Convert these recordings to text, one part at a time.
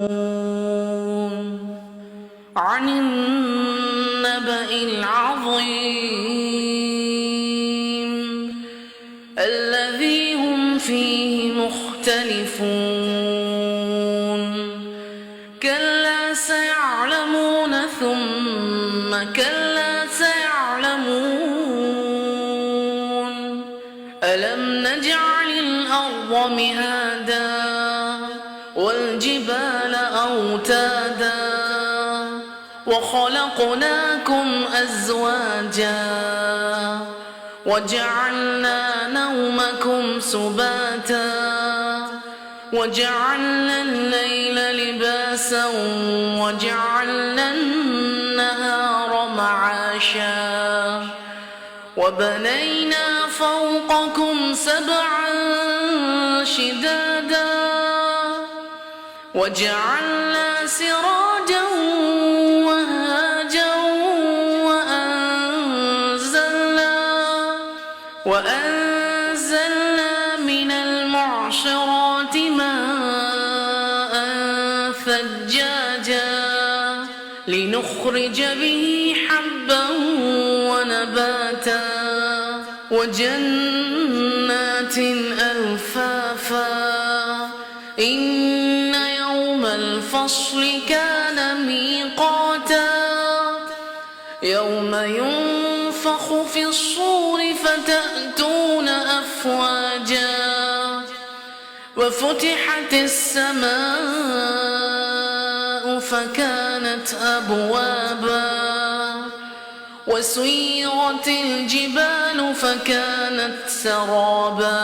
عن النبأ العظيم الذي هم فيه مختلفون كلا سيعلمون ثم كلا سيعلمون ألم نجعل الأرض مهادا والجبال أوتادا وخلقناكم أزواجا وجعلنا نومكم سباتا وجعلنا الليل لباسا وجعلنا النهار معاشا وبنينا فوقكم سبعا شدادا وجعلنا سراجا وهاجا وأنزلنا من المعصرات ماء ثجاجا لنخرج به حبا ونباتا وجنات ألفافا إن يوم الفصل كان ميقاتا يوم ينفخ في الصور فتأتون أفواجا وفتحت السماء فكانت أبوابا وسيرت الجبال فكانت سرابا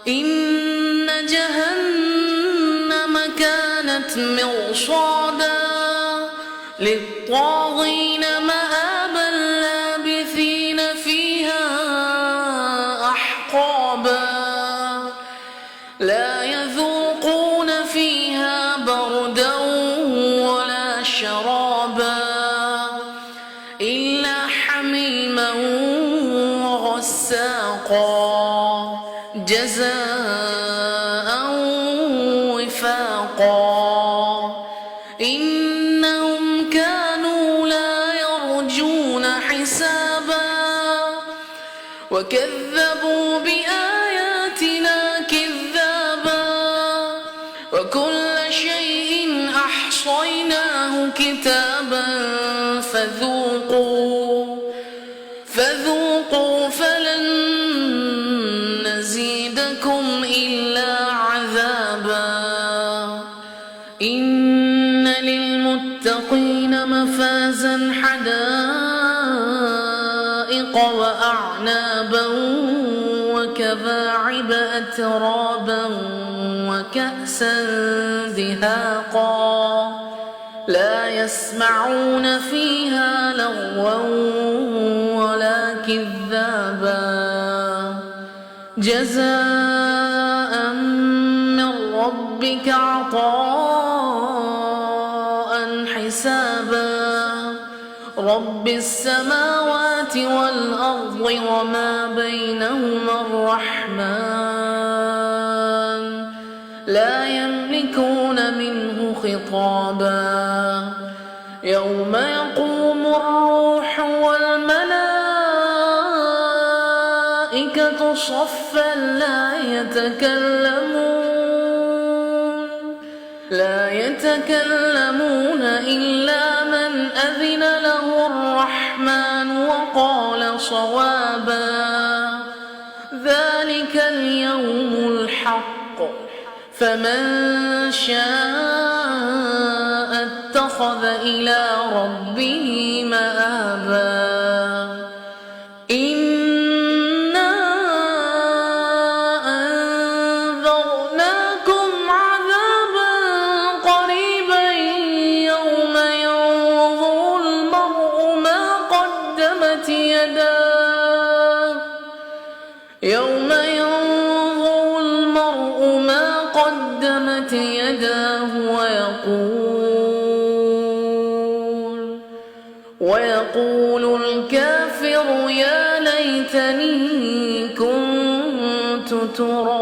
إن جهنم كانت مرصادا للطاغين مآبا لابثين فيها أحقابا لا يذوقون فيها بردا ولا شرابا إلا حميما وغساقا جزاء وفاقا إنهم كانوا لا يرجون حسابا وكذبوا بآياتنا كذابا وكل شيء أحصيناه كتابا فذوقوا فلن نزيدكم إلا عذابا إن للمتقين مفازا حدائق وأعنابا وكواعب أترابا وكأسا دهاقا لا يسمعون فيها لغوا ولا كذابا جزاء من ربك عطاء حسابا رب السماوات والأرض وما بينهما الرحمن لا يملكون منه خطابا يوم يقوم الروح والملائكة صفا لا يتكلمون إلا من أذن له الرحمن وقال صوابا ذلك اليوم الحق فمن شاء اتخذ إلى ربه مآبا إنا أنذرناكم عذابا قريبا يوم ينظر المرء ما قدمت يداه ويقول الكافر يا ليتني كنت ترابا.